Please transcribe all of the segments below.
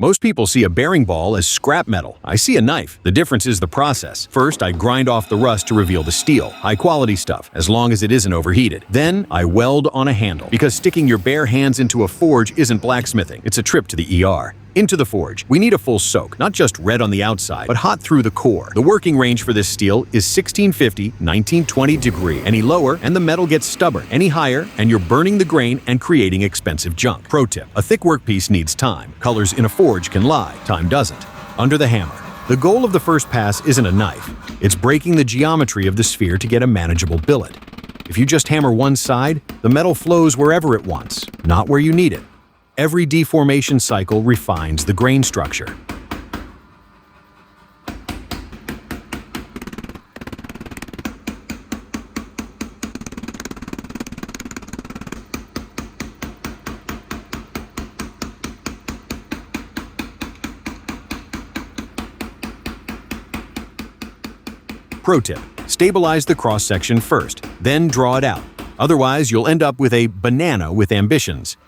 Most people see a bearing ball as scrap metal. I see a knife. The difference is the process. First, I grind off the rust to reveal the steel. High-quality stuff, as long as it isn't overheated. Then, I weld on a handle. Because sticking your bare hands into a forge isn't blacksmithing. It's a trip to the ER. Into the forge, we need a full soak, not just red on the outside, but hot through the core. The working range for this steel is 1650, 1920 degree. Any lower, and the metal gets stubborn. Any higher, and you're burning the grain and creating expensive junk. Pro tip: a thick workpiece needs time. Colors in a forge can lie. Time doesn't. Under the hammer. The goal of the first pass isn't a knife. It's breaking the geometry of the sphere to get a manageable billet. If you just hammer one side, the metal flows wherever it wants, not where you need it. Every deformation cycle refines the grain structure. Pro tip: stabilize the cross-section first, then draw it out. Otherwise, you'll end up with a banana with ambitions.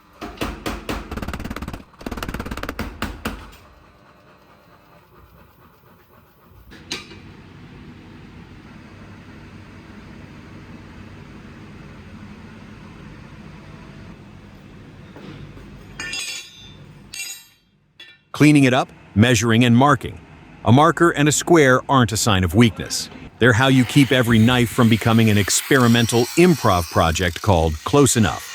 Cleaning it up, measuring and marking. A marker and a square aren't a sign of weakness. They're how you keep every knife from becoming an experimental improv project called Close Enough.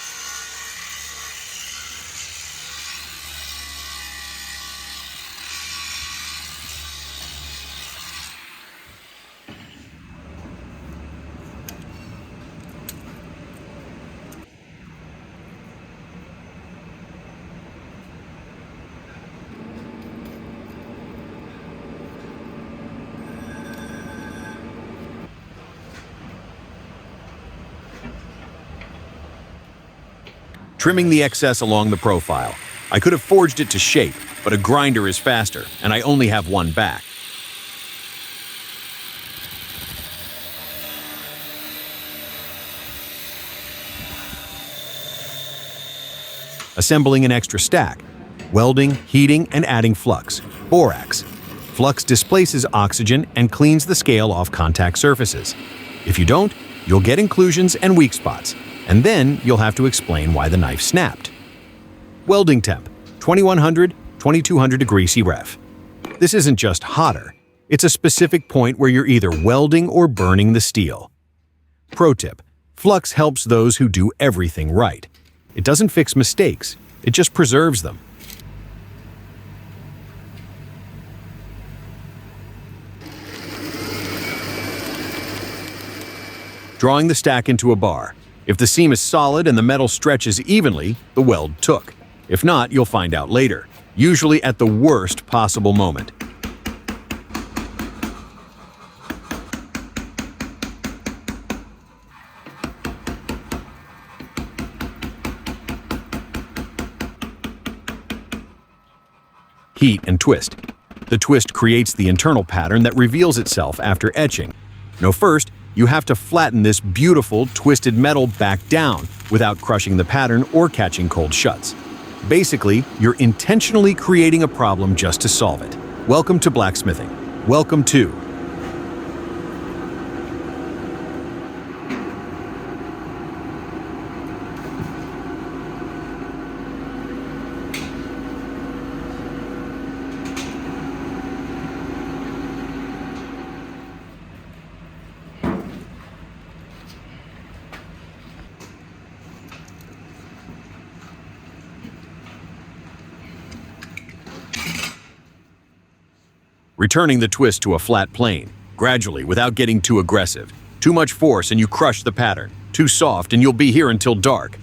Trimming the excess along the profile. I could have forged it to shape, but a grinder is faster, and I only have one back. Assembling an extra stack. Welding, heating, and adding flux. Borax. Flux displaces oxygen and cleans the scale off contact surfaces. If you don't, you'll get inclusions and weak spots. And then you'll have to explain why the knife snapped. Welding temp, 2100, 2200 degrees C-ref. This isn't just hotter, it's a specific point where you're either welding or burning the steel. Pro tip: flux helps those who do everything right. It doesn't fix mistakes, it just preserves them. Drawing the stack into a bar. If the seam is solid and the metal stretches evenly, the weld took. If not, you'll find out later, usually at the worst possible moment. Heat and twist. The twist creates the internal pattern that reveals itself after etching. No, first, you have to flatten this beautiful, twisted metal back down without crushing the pattern or catching cold shuts. Basically, you're intentionally creating a problem just to solve it. Welcome to blacksmithing. Welcome to returning the twist to a flat plane, gradually without getting too aggressive. Too much force and you crush the pattern. Too soft and you'll be here until dark.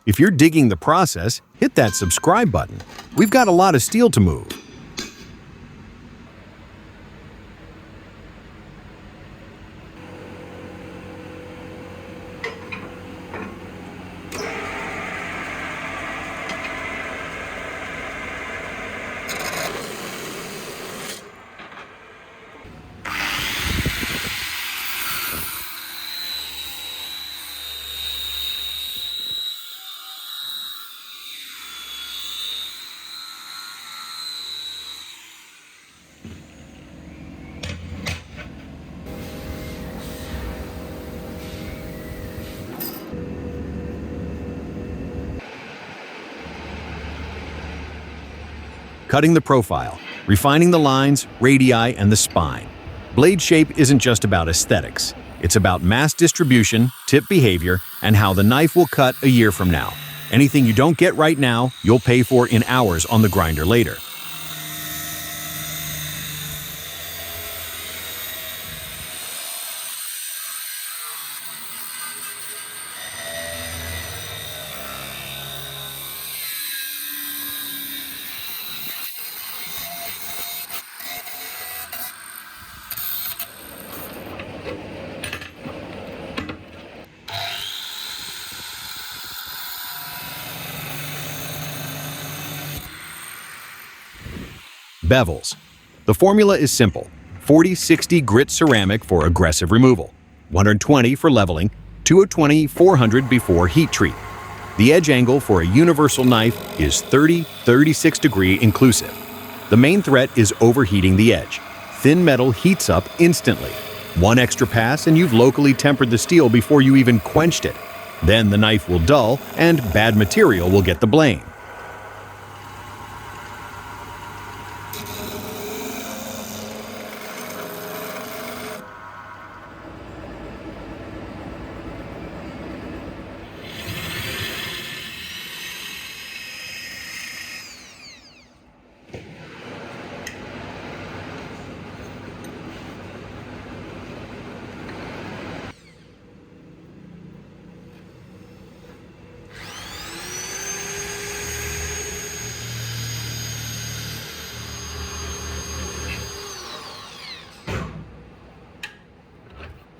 If you're digging the process, hit that subscribe button. We've got a lot of steel to move. Cutting the profile, refining the lines, radii, and the spine. Blade shape isn't just about aesthetics. It's about mass distribution, tip behavior, and how the knife will cut a year from now. Anything you don't get right now, you'll pay for in hours on the grinder later. Bevels. The formula is simple: 40-60 grit ceramic for aggressive removal, 120 for leveling, 220-400 before heat treat. The edge angle for a universal knife is 30-36 degree inclusive. The main threat is overheating the edge. Thin metal heats up instantly. One extra pass and you've locally tempered the steel before you even quenched it. Then the knife will dull and bad material will get the blame.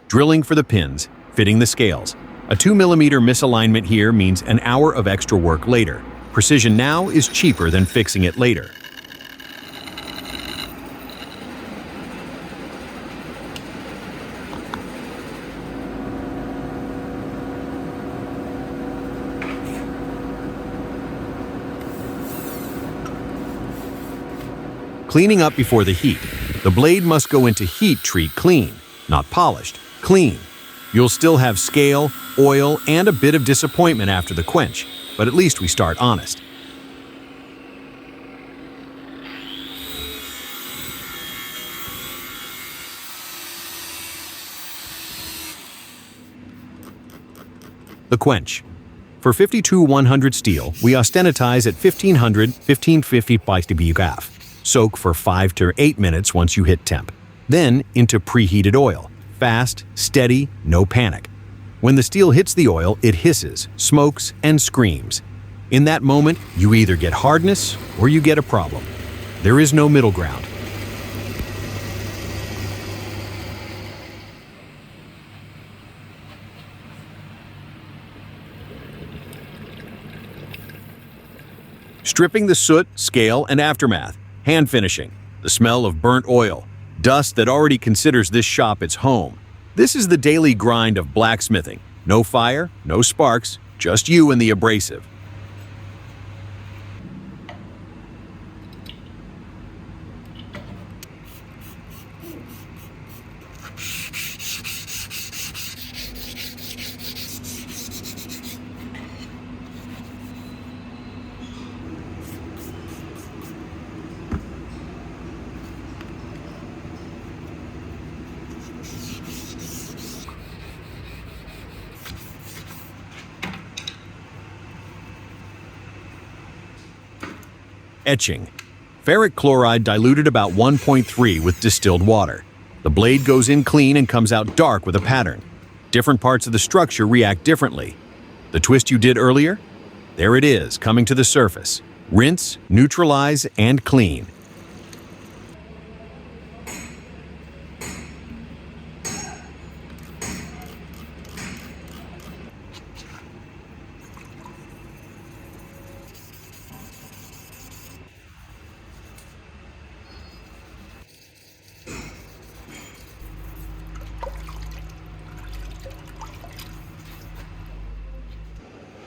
Drilling for the pins, fitting the scales. A 2mm misalignment here means an hour of extra work later. Precision now is cheaper than fixing it later. Cleaning up before the heat. The blade must go into heat treat clean, not polished. Clean. You'll still have scale, oil, and a bit of disappointment after the quench, but at least we start honest. The quench. For 52-100 steel, we austenitize at 1500-1550 BF. Soak for 5 to 8 minutes once you hit temp. Then into preheated oil. Fast, steady, no panic. When the steel hits the oil, it hisses, smokes, and screams. In that moment, you either get hardness or you get a problem. There is no middle ground. Stripping the soot, scale, and aftermath. Hand finishing. The smell of burnt oil. Dust that already considers this shop its home. This is the daily grind of blacksmithing. No fire, no sparks, just you and the abrasive. Etching. Ferric chloride diluted about 1.3 with distilled water. The blade goes in clean and comes out dark with a pattern. Different parts of the structure react differently. The twist you did earlier? There it is, coming to the surface. Rinse, neutralize, and clean.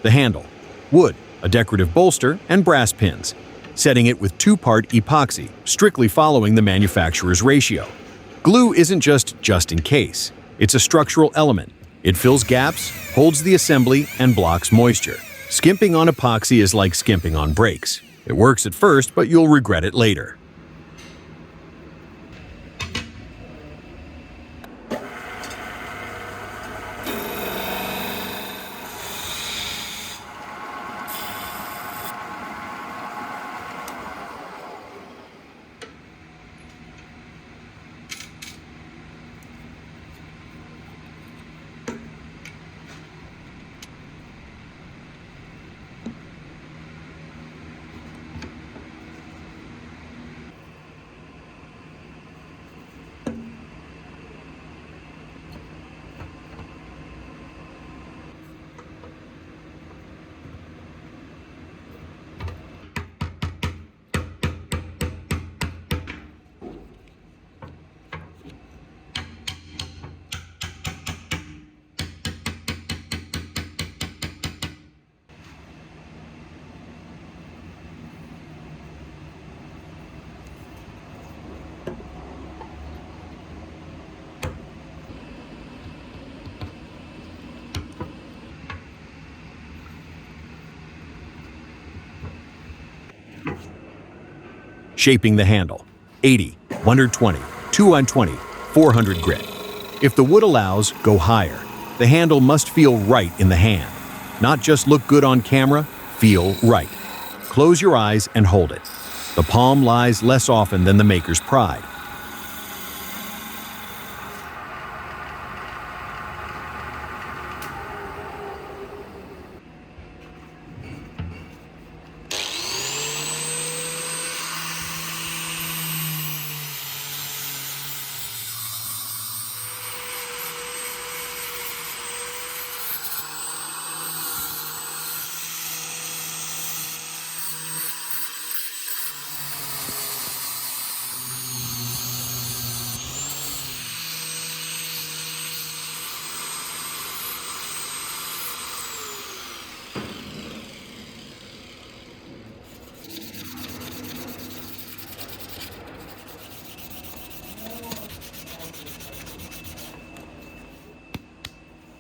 The handle. Wood, a decorative bolster, and brass pins. Setting it with 2-part epoxy, strictly following the manufacturer's ratio. Glue isn't just in case. It's a structural element. It fills gaps, holds the assembly, and blocks moisture. Skimping on epoxy is like skimping on brakes. It works at first, but you'll regret it later. Shaping the handle. 80, 120, 220, 400 grit. If the wood allows, go higher. The handle must feel right in the hand. Not just look good on camera, feel right. Close your eyes and hold it. The palm lies less often than the maker's pride.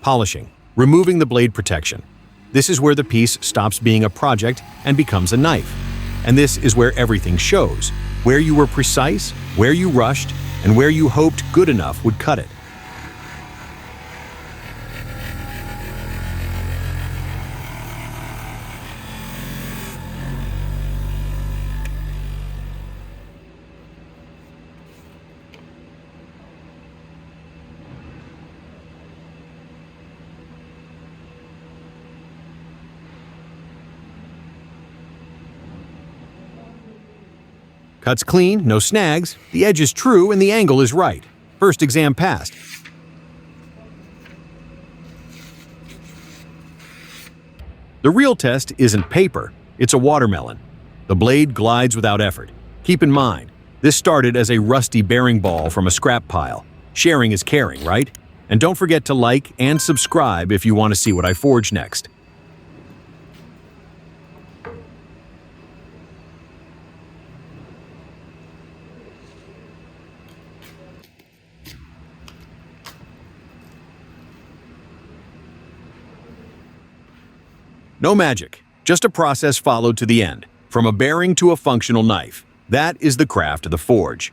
Polishing, removing the blade protection. This is where the piece stops being a project and becomes a knife. And this is where everything shows, where you were precise, where you rushed, and where you hoped good enough would cut it. Cuts clean, no snags, the edge is true and the angle is right. First exam passed. The real test isn't paper, it's a watermelon. The blade glides without effort. Keep in mind, this started as a rusty bearing ball from a scrap pile. Sharing is caring, right? And don't forget to like and subscribe if you want to see what I forge next. No magic, just a process followed to the end, from a bearing to a functional knife. That is the craft of the forge.